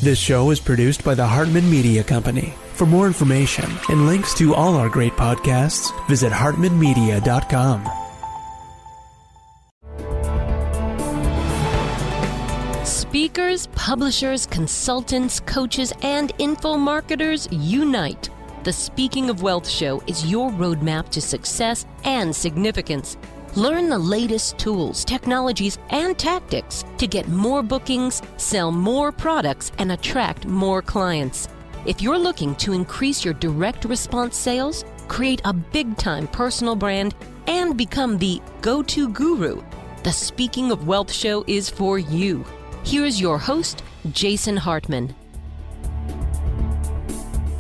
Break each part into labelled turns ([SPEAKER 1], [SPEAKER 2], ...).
[SPEAKER 1] This show is produced by the Hartman Media Company. For more information and links to all our great podcasts, visit hartmanmedia.com.
[SPEAKER 2] Speakers, publishers, consultants, coaches, and info marketers unite. The Speaking of Wealth Show is your roadmap to success and significance. Learn the latest tools, technologies, and tactics to get more bookings, sell more products, and attract more clients. If you're looking to increase your direct response sales, create a big-time personal brand, and become the go-to guru, the Speaking of Wealth Show is for you. Here's your host, Jason Hartman.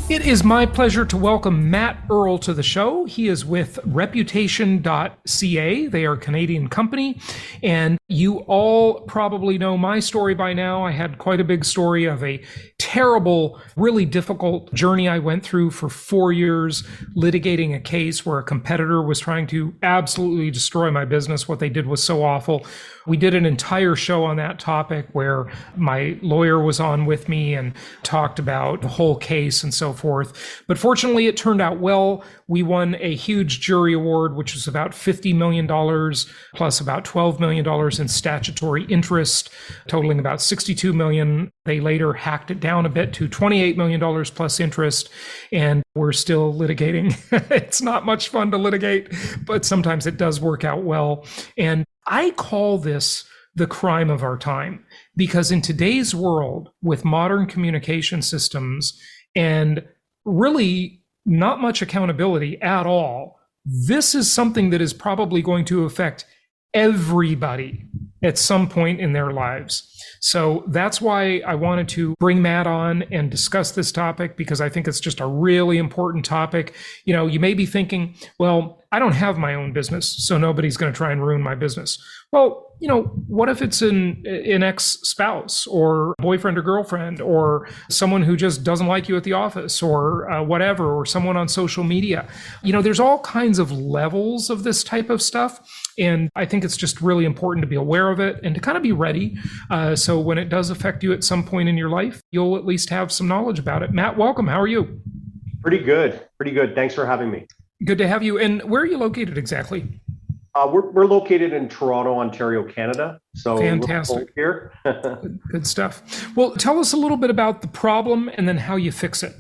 [SPEAKER 3] It is my pleasure to welcome Matt Earl to the show. He is with Reputation.ca. They are a Canadian company, and you all probably know my story by now. I had quite a big story of a terrible, really difficult journey I went through for 4 years, litigating a case where a competitor was trying to absolutely destroy my business. What they did was so awful. We did an entire show on that topic where my lawyer was on with me and talked about the whole case and so forth. But fortunately, it turned out well. We won a huge jury award, which was about $50 million plus about $12 million in statutory interest, totaling about $62 million. They later hacked it down a bit to $28 million plus interest, and we're still litigating. It's not much fun to litigate, but sometimes it does work out well. And I call this the crime of our time, because in today's world, with modern communication systems and really not much accountability at all, this is something that is probably going to affect everybody at some point in their lives. So that's why I wanted to bring Matt on and discuss this topic, because I think it's just a really important topic. You know, you may be thinking, well, I don't have my own business, so nobody's going to try and ruin my business. Well, you know, what if it's an ex-spouse or boyfriend or girlfriend or someone who just doesn't like you at the office or whatever, or someone on social media? You know, there's all kinds of levels of this type of stuff. And I think it's just really important to be aware of it and to kind of be ready. So when it does affect you at some point in your life, you'll at least have some knowledge about it. Matt, welcome. How are you?
[SPEAKER 4] Pretty good. Thanks for having me.
[SPEAKER 3] Good to have you. And where are you located exactly?
[SPEAKER 4] We're located in Toronto, Ontario, Canada. So
[SPEAKER 3] fantastic.
[SPEAKER 4] Here.
[SPEAKER 3] Good stuff. Well, tell us a little bit about the problem and then how you fix it.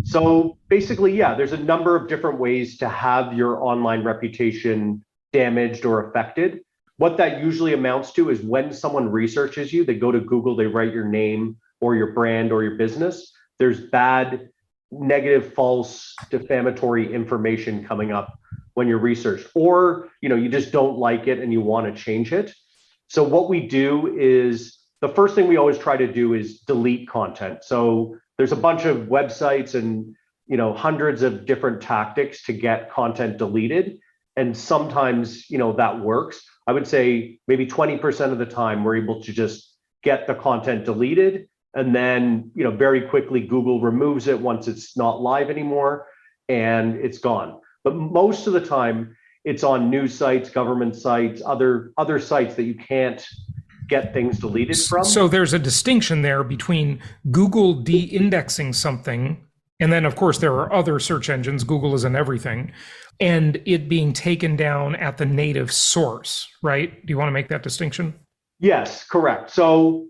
[SPEAKER 4] So basically, there's a number of different ways to have your online reputation damaged or affected. What that usually amounts to is when someone researches you, they go to Google, they write your name or your brand or your business. There's bad, negative, false, defamatory information coming up when you're researched, or you just don't like it and you want to change it. So what we do is, the first thing we always try to do is delete content. So there's a bunch of websites and hundreds of different tactics to get content deleted, and sometimes that works. I would say maybe 20% of the time we're able to just get the content deleted, and then very quickly Google removes it once it's not live anymore and it's gone. But most of the time it's on news sites, government sites, other sites that you can't get things deleted from.
[SPEAKER 3] So there's a distinction there between Google de-indexing something, and then of course there are other search engines, Google isn't everything, and it being taken down at the native source, right? Do you want to make that distinction?
[SPEAKER 4] Yes, correct. So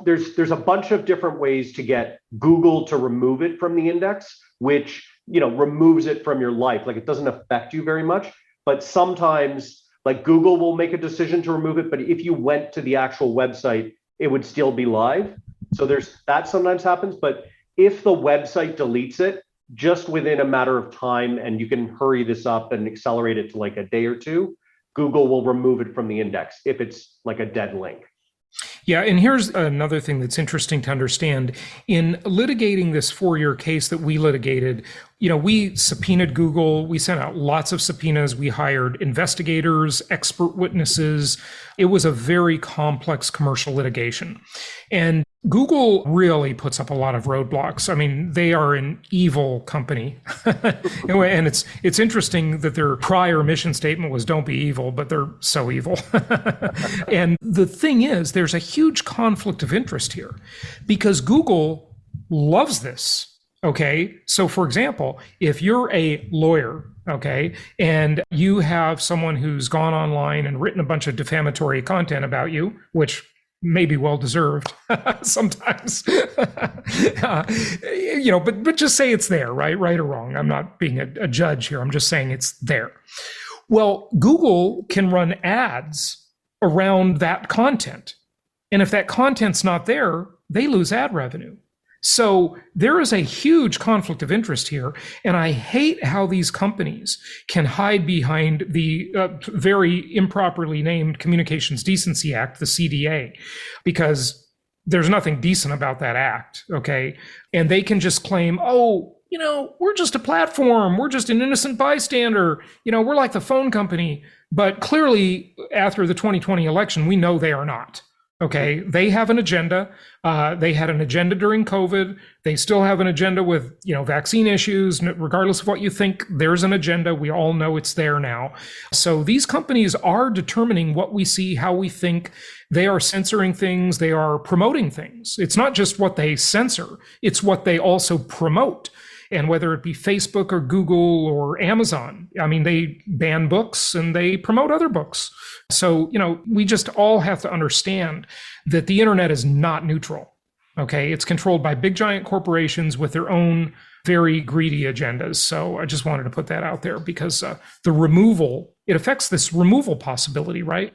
[SPEAKER 4] there's a bunch of different ways to get Google to remove it from the index, which removes it from your life. It doesn't affect you very much, but sometimes Google will make a decision to remove it, but if you went to the actual website, it would still be live. So that sometimes happens, but if the website deletes it just within a matter of time, and you can hurry this up and accelerate it to a day or two, Google will remove it from the index if it's a dead link.
[SPEAKER 3] Yeah, and here's another thing that's interesting to understand. In litigating this 4-year case that we litigated, we subpoenaed Google. We sent out lots of subpoenas. We hired investigators, expert witnesses. It was a very complex commercial litigation. And Google really puts up a lot of roadblocks. I mean, they are an evil company. And it's interesting that their prior mission statement was don't be evil, but they're so evil. And the thing is, there's a huge conflict of interest here because Google loves this. Okay. So for example, if you're a lawyer, okay, and you have someone who's gone online and written a bunch of defamatory content about you, which may be well-deserved sometimes, but just say it's there, right or wrong. I'm not being a judge here. I'm just saying it's there. Well, Google can run ads around that content. And if that content's not there, they lose ad revenue. So there is a huge conflict of interest here. And I hate how these companies can hide behind the very improperly named Communications Decency Act, the CDA, because there's nothing decent about that act, okay? And they can just claim, we're just a platform. We're just an innocent bystander. We're like the phone company. But clearly, after the 2020 election, we know they are not. Okay, they have an agenda. They had an agenda during COVID. They still have an agenda with, vaccine issues. Regardless of what you think, there's an agenda. We all know it's there now. So these companies are determining what we see, how we think. They are censoring things. They are promoting things. It's not just what they censor. It's what they also promote. And whether it be Facebook or Google or Amazon, I mean, they ban books and they promote other books. So, we just all have to understand that the internet is not neutral. Okay. It's controlled by big giant corporations with their own very greedy agendas. So I just wanted to put that out there because it affects this removal possibility, right?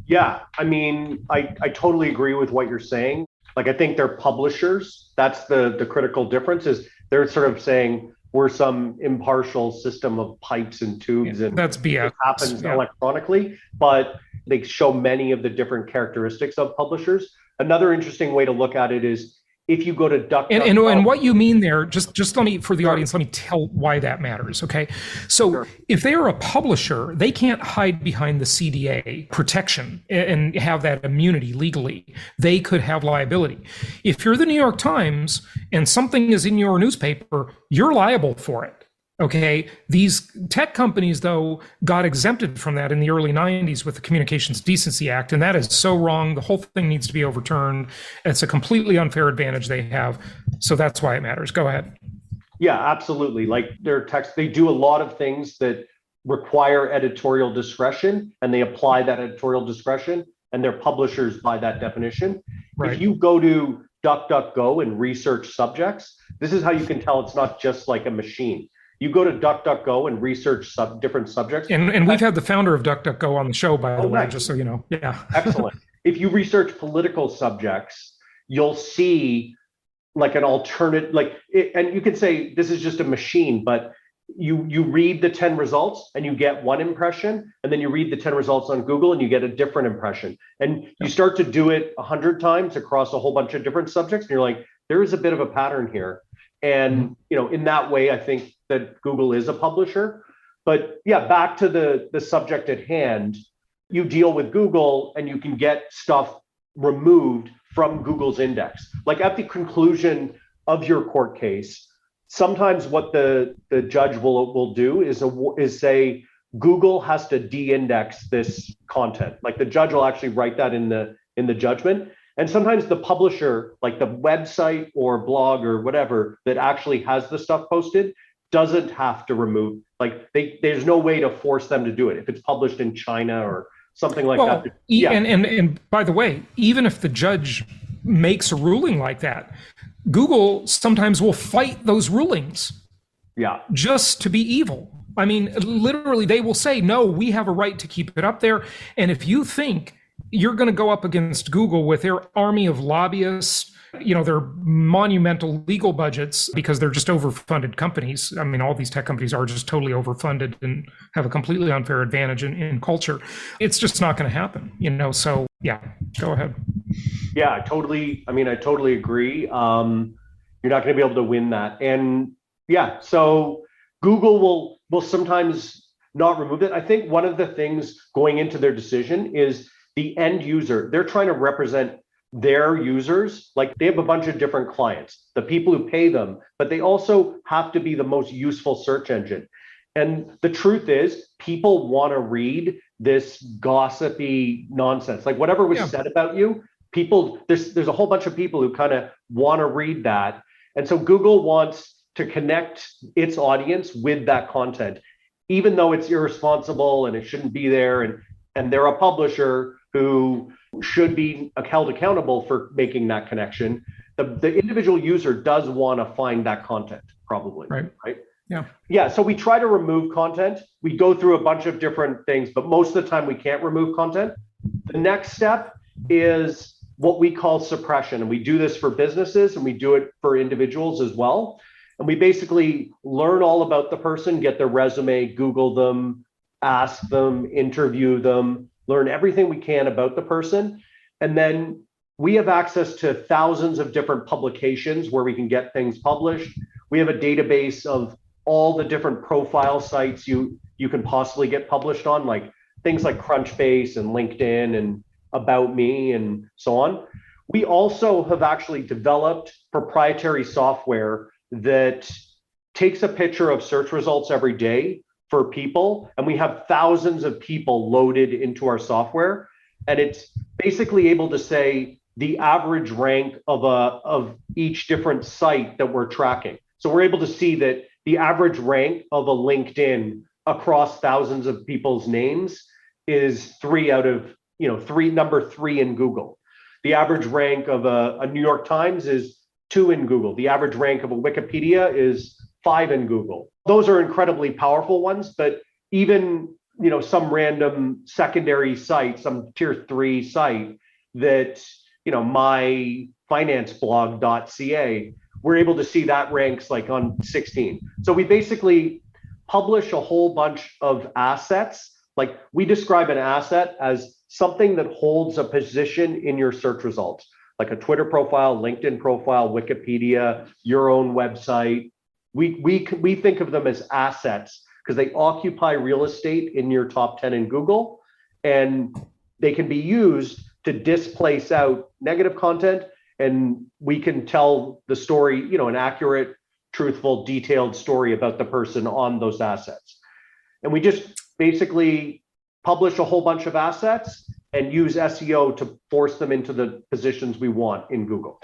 [SPEAKER 4] Yeah. I mean, I totally agree with what you're saying. Like, I think they're publishers. That's the critical difference is they're sort of saying we're some impartial system of pipes and tubes, and
[SPEAKER 3] that's BS.
[SPEAKER 4] It happens electronically, but they show many of the different characteristics of publishers. Another interesting way to look at it is if you go to DuckDuckGo.
[SPEAKER 3] And what you mean there, just let me, for the audience, let me tell why that matters, okay? So if they are a publisher, they can't hide behind the CDA protection and have that immunity legally. They could have liability. If you're the New York Times and something is in your newspaper, you're liable for it. Okay, these tech companies, though, got exempted from that in the early 90s with the Communications Decency Act, and that is so wrong. The whole thing needs to be overturned. It's a completely unfair advantage they have. So that's why it matters. Go ahead.
[SPEAKER 4] Yeah, absolutely. Like their text, they do a lot of things that require editorial discretion, and they apply that editorial discretion, and they're publishers by that definition. Right. If you go to DuckDuckGo and research subjects, this is how you can tell it's not just like a machine. You go to DuckDuckGo and research different subjects. And
[SPEAKER 3] we've had the founder of DuckDuckGo on the show, by the way,
[SPEAKER 4] nice.
[SPEAKER 3] Just so you know. Yeah.
[SPEAKER 4] Excellent. If you research political subjects, you'll see like an alternate, and you can say this is just a machine, but you read the 10 results and you get one impression, and then you read the 10 results on Google and you get a different impression. And you start to do it 100 times across a whole bunch of different subjects. And you're like, there is a bit of a pattern here. And, in that way, I think that Google is a publisher. But yeah, back to the subject at hand, you deal with Google and you can get stuff removed from Google's index. Like at the conclusion of your court case, sometimes what the judge will do is say, Google has to de-index this content. Like the judge will actually write that in the judgment. And sometimes the publisher, like the website or blog or whatever that actually has the stuff posted, doesn't have to remove, there's no way to force them to do it if it's published in China or something like that.
[SPEAKER 3] Yeah. And by the way, even if the judge makes a ruling like that, Google sometimes will fight those rulings.
[SPEAKER 4] Yeah.
[SPEAKER 3] Just to be evil. I mean, literally, they will say, no, we have a right to keep it up there. And if you think you're going to go up against Google with their army of lobbyists, their monumental legal budgets, because they're just overfunded companies. I mean, all these tech companies are just totally overfunded and have a completely unfair advantage in culture. It's just not going to happen, So yeah, go ahead.
[SPEAKER 4] Yeah, I totally agree. You're not going to be able to win that. And Yeah. So Google will sometimes not remove it. I think one of the things going into their decision is the end user. They're trying to represent their users. Like they have a bunch of different clients, the people who pay them, but they also have to be the most useful search engine. And the truth is, people want to read this gossipy nonsense. Like whatever was said about you, people, there's a whole bunch of people who kind of want to read that. And so Google wants to connect its audience with that content, even though it's irresponsible and it shouldn't be there. And they're a publisher who should be held accountable for making that connection. The individual user does want to find that content, probably. Right.
[SPEAKER 3] Yeah.
[SPEAKER 4] Yeah. So we try to remove content. We go through a bunch of different things, but most of the time we can't remove content. The next step is what we call suppression. And we do this for businesses and we do it for individuals as well. And we basically learn all about the person, get their resume, Google them, ask them, interview them, learn everything we can about the person. And then we have access to thousands of different publications where we can get things published. We have a database of all the different profile sites you can possibly get published on, like things like Crunchbase and LinkedIn and About Me and so on. We also have actually developed proprietary software that takes a picture of search results every day for people. And we have thousands of people loaded into our software. And it's basically able to say the average rank of each different site that we're tracking. So we're able to see that the average rank of a LinkedIn across thousands of people's names is number three in Google. The average rank of a New York Times is 2 in Google. The average rank of a Wikipedia is 5 in Google. Those are incredibly powerful ones, but even some random secondary site, some tier 3 site that myfinanceblog.ca, we're able to see that ranks like on 16. So we basically publish a whole bunch of assets. Like we describe an asset as something that holds a position in your search results, like a Twitter profile, LinkedIn profile, Wikipedia, your own website. We think of them as assets because they occupy real estate in your top 10 in Google, and they can be used to displace out negative content, and we can tell the story, an accurate, truthful, detailed story about the person on those assets. And we just basically publish a whole bunch of assets and use SEO to force them into the positions we want in Google.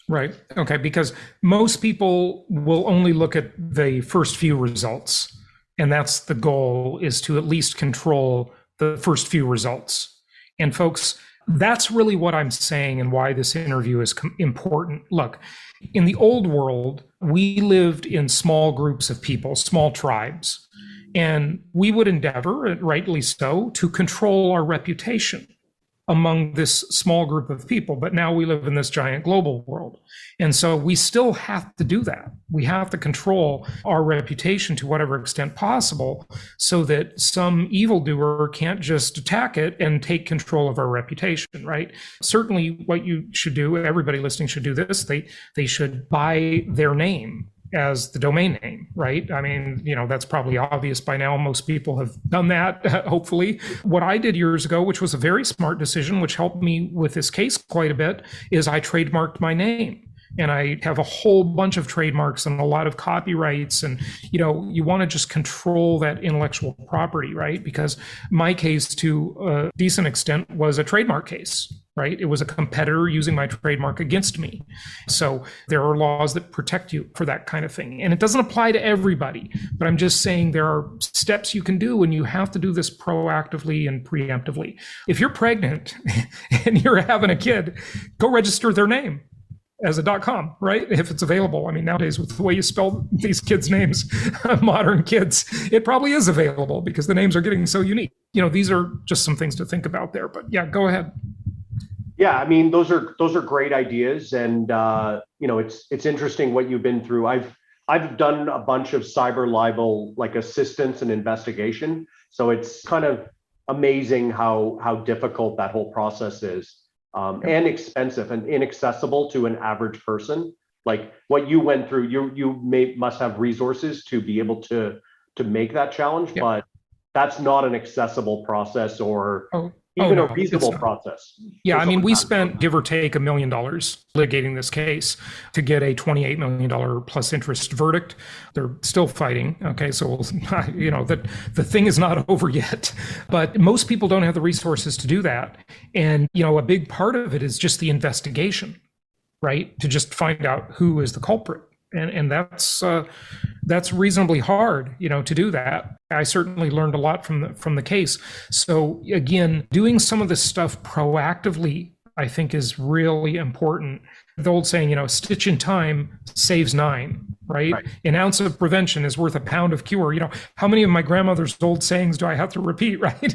[SPEAKER 3] Right. Okay. Because most people will only look at the first few results. And that's the goal, is to at least control the first few results. And folks, that's really what I'm saying and why this interview is important. Look, in the old world, we lived in small groups of people, small tribes, and we would endeavor, rightly so, to control our reputation among this small group of people. But now we live in this giant global world. And so we still have to do that. We have to control our reputation to whatever extent possible so that some evildoer can't just attack it and take control of our reputation, right? Certainly what you should do, everybody listening should do this, they should buy their name as the domain name, right? I mean, that's probably obvious by now. Most people have done that, hopefully. What I did years ago, which was a very smart decision, which helped me with this case quite a bit, is I trademarked my name. And I have a whole bunch of trademarks and a lot of copyrights. And, you want to just control that intellectual property, right? Because my case, to a decent extent, was a trademark case, right? It was a competitor using my trademark against me. So there are laws that protect you for that kind of thing. And it doesn't apply to everybody, but I'm just saying there are steps you can do, and you have to do this proactively and preemptively. If you're pregnant and you're having a kid, go register their name as a .com, right? If it's available. I mean, nowadays with the way you spell these kids' names, modern kids, it probably is available because the names are getting so unique. These are just some things to think about there, but yeah, go ahead.
[SPEAKER 4] Yeah, I mean, those are great ideas. And, it's interesting what you've been through. I've done a bunch of cyber libel, like assistance and investigation. So it's kind of amazing how difficult that whole process is. And expensive and inaccessible to an average person. Like what you went through, must have resources to be able to make that challenge, but that's not an accessible process or even a reasonable process.
[SPEAKER 3] Yeah, I mean, we spent, give or take, $1 million litigating this case to get a $28 million plus interest verdict. They're still fighting. Okay, so that the thing is not over yet. But most people don't have the resources to do that, and a big part of it is just the investigation, right? To just find out who is the culprit. And that's reasonably hard, to do that. I certainly learned a lot from the case. So again, doing some of this stuff proactively, I think, is really important. The old saying, a stitch in time saves 9, right? An ounce of prevention is worth a pound of cure. How many of my grandmother's old sayings do I have to repeat, right?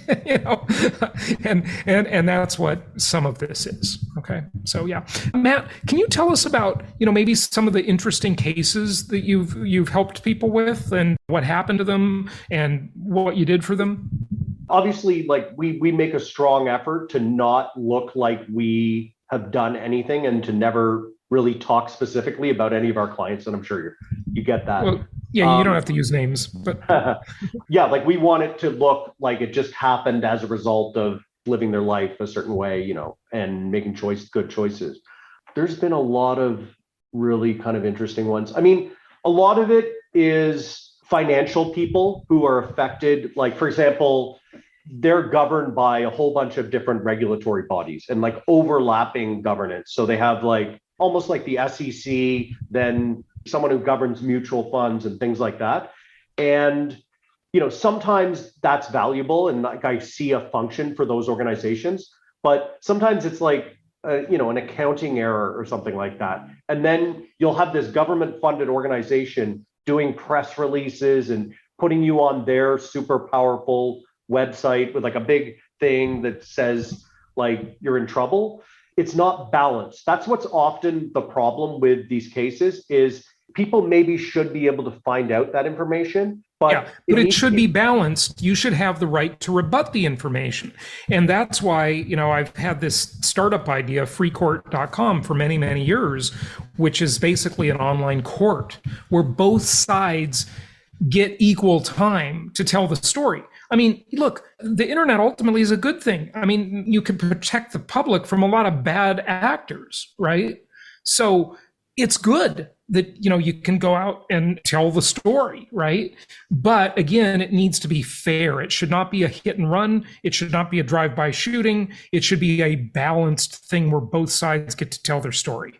[SPEAKER 3] And that's what some of this is. Okay. So yeah. Matt, can you tell us about, maybe some of the interesting cases that you've helped people with and what happened to them and what you did for them?
[SPEAKER 4] Obviously, like we make a strong effort to not look like we have done anything and to never really talk specifically about any of our clients. And I'm sure you get that.
[SPEAKER 3] Well, yeah, you don't have to use names, but
[SPEAKER 4] yeah, like we want it to look like it just happened as a result of living their life a certain way, and making good choices. There's been a lot of really kind of interesting ones. I mean, a lot of it is financial people who are affected. Like, for example, they're governed by a whole bunch of different regulatory bodies and like overlapping governance. So they have like almost like the SEC, then someone who governs mutual funds and things like that. And, sometimes that's valuable and like I see a function for those organizations, but sometimes it's like, an accounting error or something like that. And then you'll have this government funded organization doing press releases and putting you on their super powerful website with like a big thing that says like you're in trouble. It's not balanced. That's what's often the problem with these cases is people maybe should be able to find out that information, but
[SPEAKER 3] it should be balanced. You should have the right to rebut the information. And that's why, I've had this startup idea, freecourt.com, for many, many years, which is basically an online court where both sides get equal time to tell the story. I mean, look, the internet ultimately is a good thing. I mean, you can protect the public from a lot of bad actors, right? So it's good that, you can go out and tell the story, right? But again, it needs to be fair. It should not be a hit and run. It should not be a drive-by shooting. It should be a balanced thing where both sides get to tell their story.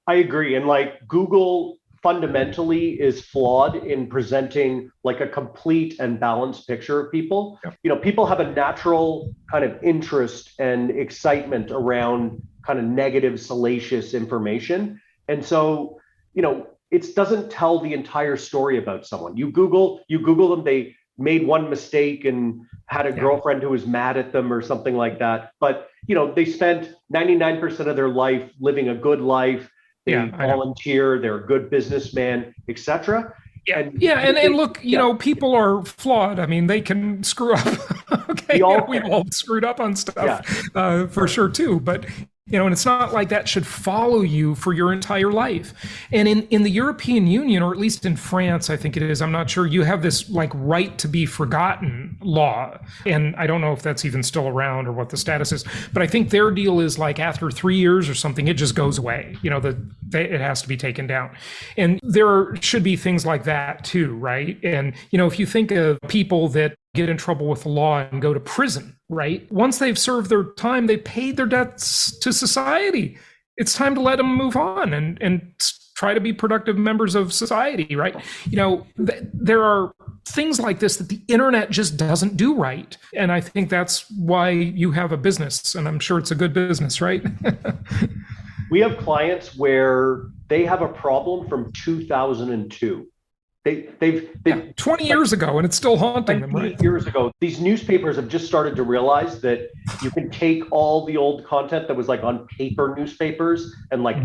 [SPEAKER 4] I agree. And like Google fundamentally is flawed in presenting like a complete and balanced picture of people. Yep. People have a natural kind of interest and excitement around kind of negative, salacious information. And so, it doesn't tell the entire story about someone. You Google them, they made one mistake and had a girlfriend who was mad at them or something like that. But, they spent 99% of their life living a good life. They volunteer, they're a good businessman, etc.
[SPEAKER 3] And look, people are flawed. I mean, they can screw up. Okay, we've all screwed up on stuff for sure too. But and it's not like that should follow you for your entire life. And in the European Union, or at least in France, I think it is, I'm not sure, you have this like right to be forgotten law. And I don't know if that's even still around or what the status is, but I think their deal is like after 3 years or something, it just goes away. It has to be taken down. And there should be things like that too, right? And, if you think of people that get in trouble with the law and go to prison, right? Once they've served their time, they paid their debts to society. It's time to let them move on and try to be productive members of society, right? There are things like this that the internet just doesn't do right. And I think that's why you have a business, and I'm sure it's a good business, right?
[SPEAKER 4] We have clients where they have a problem from 2002. They've
[SPEAKER 3] 20 years ago, and it's still haunting them, right?
[SPEAKER 4] Years ago, these newspapers have just started to realize that you can take all the old content that was like on paper newspapers and like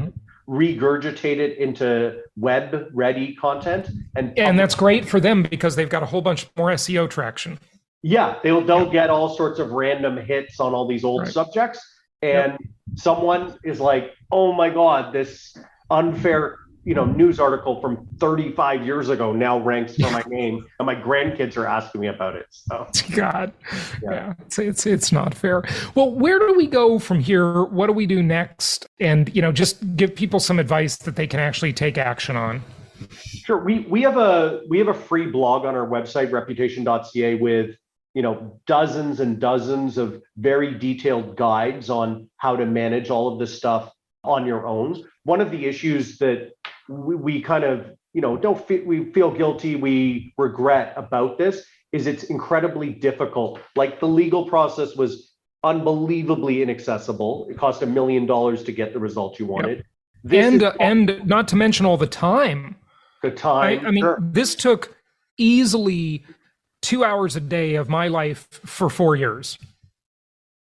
[SPEAKER 4] regurgitate it into web ready content. And
[SPEAKER 3] that's great for them because they've got a whole bunch more SEO traction.
[SPEAKER 4] Yeah, they'll get all sorts of random hits on all these old subjects. And someone is like, oh my God, this unfair, news article from 35 years ago now ranks for my name, and my grandkids are asking me about it. So,
[SPEAKER 3] God,
[SPEAKER 4] yeah.
[SPEAKER 3] it's not fair. Well, where do we go from here? What do we do next? And just give people some advice that they can actually take action on.
[SPEAKER 4] Sure. We have a free blog on our website, Reputation.ca, with dozens and dozens of very detailed guides on how to manage all of this stuff on your own. One of the issues that we kind of we feel guilty, we regret about this is it's incredibly difficult. Like, the legal process was unbelievably inaccessible. It cost $1 million to get the results you wanted.
[SPEAKER 3] Yep. And not to mention all the time.
[SPEAKER 4] The time.
[SPEAKER 3] I mean,
[SPEAKER 4] sure.
[SPEAKER 3] This took easily 2 hours a day of my life for 4 years.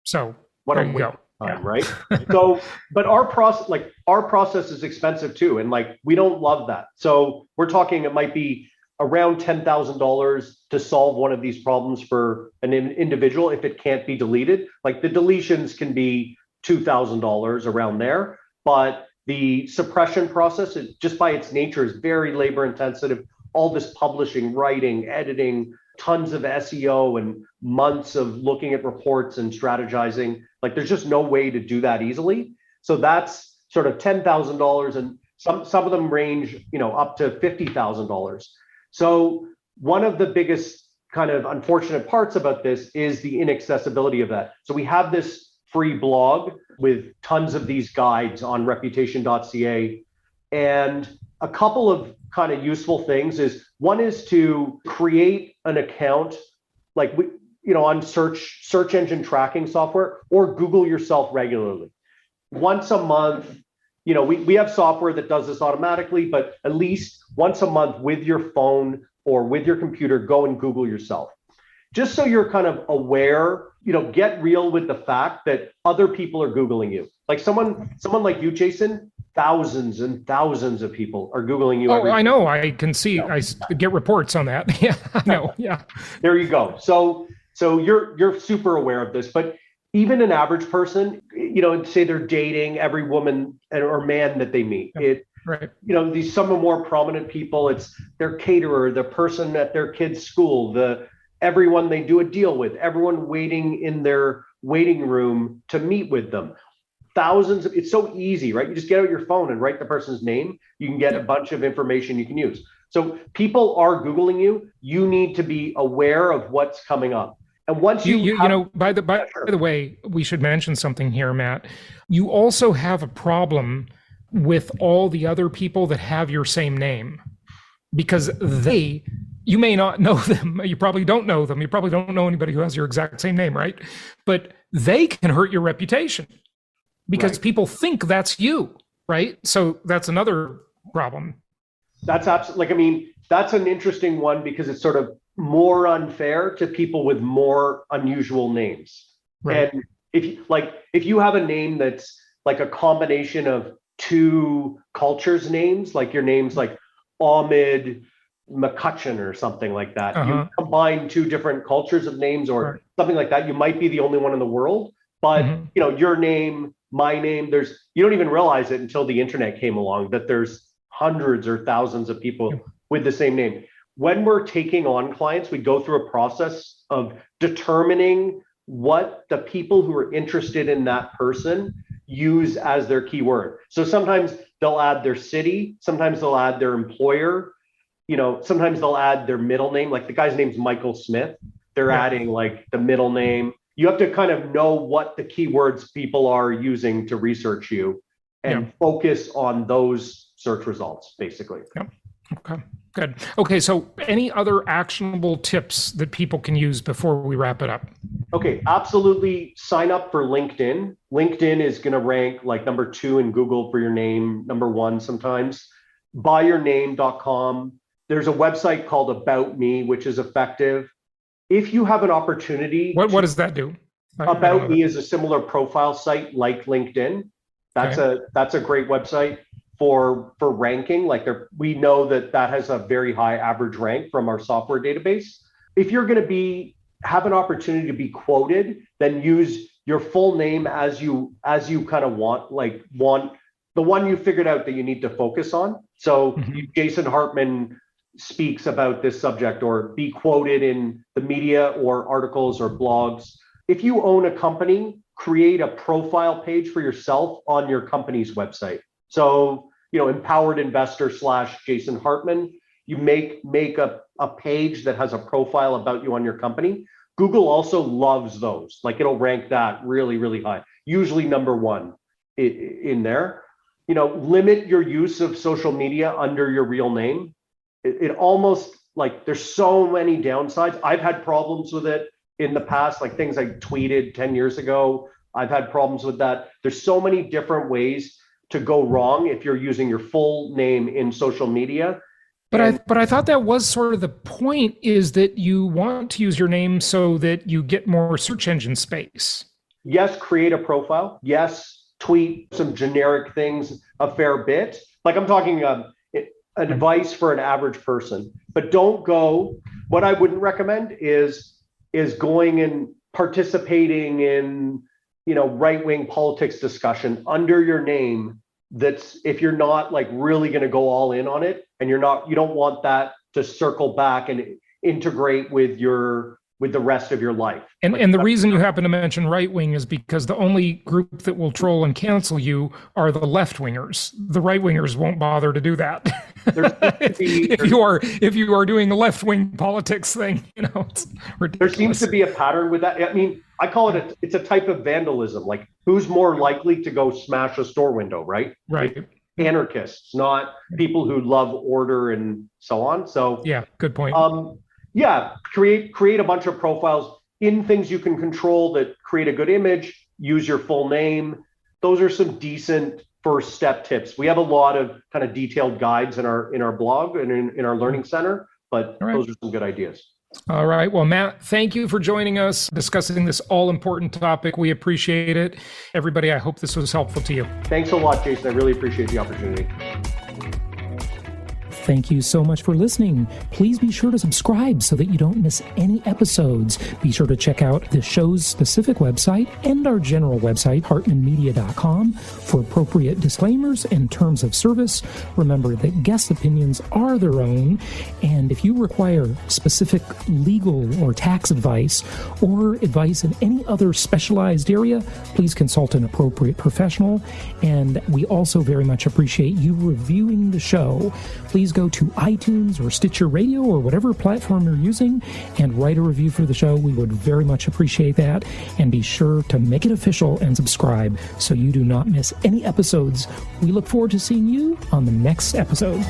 [SPEAKER 3] So
[SPEAKER 4] what
[SPEAKER 3] there
[SPEAKER 4] a
[SPEAKER 3] you go.
[SPEAKER 4] Time, right? So, but our process is expensive too, and we don't love that. So we're talking it might be around $10,000 to solve one of these problems for an individual if it can't be deleted. Like, the deletions can be $2,000 around there, but the suppression process, just by its nature, is very labor intensive. All this publishing, writing, editing, tons of SEO, and months of looking at reports and strategizing. Like, there's just no way to do that easily. So that's sort of $10,000, and some of them range, up to $50,000. So one of the biggest kind of unfortunate parts about this is the inaccessibility of that. So we have this free blog with tons of these guides on Reputation.ca, and a couple of kind of useful things is, one is to create an account, like on search engine tracking software, or Google yourself regularly. Once a month, we have software that does this automatically, but at least once a month with your phone or with your computer, go and Google yourself. Just so you're kind of aware, get real with the fact that other people are Googling you. Like someone like you, Jason, thousands and thousands of people are Googling you.
[SPEAKER 3] Oh, I know. I can see. I get reports on that. Yeah, I know. Yeah.
[SPEAKER 4] There you go. So you're super aware of this, but even an average person, say they're dating every woman or man that they meet.
[SPEAKER 3] Right.
[SPEAKER 4] These some of the more prominent people, it's their caterer, the person at their kid's school, everyone they do a deal with, everyone waiting in their waiting room to meet with them. Thousands of, it's so easy, right? You just get out your phone and write the person's name. You can get a bunch of information you can use. So people are Googling you. You need to be aware of what's coming up. And once
[SPEAKER 3] by the way, we should mention something here, Matt. You also have a problem with all the other people that have your same name, because you may not know them. You probably don't know them. You probably don't know anybody who has your exact same name, right? But they can hurt your reputation because people think that's you, right? So that's another problem.
[SPEAKER 4] That's absolutely, that's an interesting one because it's sort of more unfair to people with more unusual names. Right. And if you have a name that's like a combination of two cultures' names, like your name's like Ahmed McCutcheon or something like that. You combine two different cultures of names or something like that. You might be the only one in the world, but your name, my name, you don't even realize it until the internet came along that there's hundreds or thousands of people with the same name. When we're taking on clients, we go through a process of determining what the people who are interested in that person use as their keyword. So sometimes they'll add their city, sometimes they'll add their employer, sometimes they'll add their middle name. Like the guy's name's Michael Smith. They're adding like the middle name. You have to kind of know what the keywords people are using to research you and focus on those search results, basically.
[SPEAKER 3] Yep. Okay, good. Okay, so any other actionable tips that people can use before we wrap it up?
[SPEAKER 4] Okay, absolutely. Sign up for LinkedIn. LinkedIn is going to rank like number 2 in Google for your name, number 1 sometimes. Buyyourname.com. There's a website called About Me, which is effective. If you have an opportunity.
[SPEAKER 3] What does that do?
[SPEAKER 4] About Me is a similar profile site like LinkedIn. That's a great website for ranking. Like we know that has a very high average rank from our software database. If you're going to have an opportunity to be quoted, then use your full name as you kind of want the one you figured out that you need to focus on. So Jason Hartman speaks about this subject or be quoted in the media or articles or blogs. If you own a company, create a profile page for yourself on your company's website. So, Empowered Investor / Jason Hartman, you make a page that has a profile about you on your company. Google also loves those. Like it'll rank that really, really high, usually number one in there. Limit your use of social media under your real name. It almost like there's so many downsides. I've had problems with it in the past, like things I tweeted 10 years ago. I've had problems with that. There's so many different ways to go wrong if you're using your full name in social media.
[SPEAKER 3] But I thought that was sort of the point, is that you want to use your name so that you get more search engine space.
[SPEAKER 4] Yes, create a profile. Yes, tweet some generic things a fair bit. Like I'm talking advice for an average person, but don't go. What I wouldn't recommend is going and participating in right-wing politics discussion under your name. That's if you're not like really going to go all in on it, and you don't want that to circle back and integrate with the rest of your life.
[SPEAKER 3] And the reason you happen to mention right wing is because the only group that will troll and cancel you are the left wingers. The right wingers won't bother to do that. If you are doing the left wing politics thing, it's ridiculous.
[SPEAKER 4] There seems to be a pattern with that. I mean, I call it it's a type of vandalism. Like who's more likely to go smash a store window, right?
[SPEAKER 3] Right.
[SPEAKER 4] Like, anarchists, not people who love order and so on. So
[SPEAKER 3] yeah, good point.
[SPEAKER 4] Create a bunch of profiles in things you can control that create a good image. Use your full name. Those are some decent first step tips. We have a lot of kind of detailed guides in our blog and in our learning center, but those are some good ideas.
[SPEAKER 3] All right. Well, Matt, thank you for joining us, discussing this all-important topic. We appreciate it. Everybody, I hope this was helpful to you.
[SPEAKER 4] Thanks a lot, Jason. I really appreciate the opportunity.
[SPEAKER 5] Thank you so much for listening. Please be sure to subscribe so that you don't miss any episodes. Be sure to check out the show's specific website and our general website, hartmanmedia.com, for appropriate disclaimers and terms of service. Remember that guest opinions are their own, and if you require specific legal or tax advice or advice in any other specialized area, please consult an appropriate professional. And we also very much appreciate you reviewing the show. Please go to iTunes or Stitcher Radio or whatever platform you're using and write a review for the show. We would very much appreciate that. And be sure to make it official and subscribe so you do not miss any episodes. We look forward to seeing you on the next episode.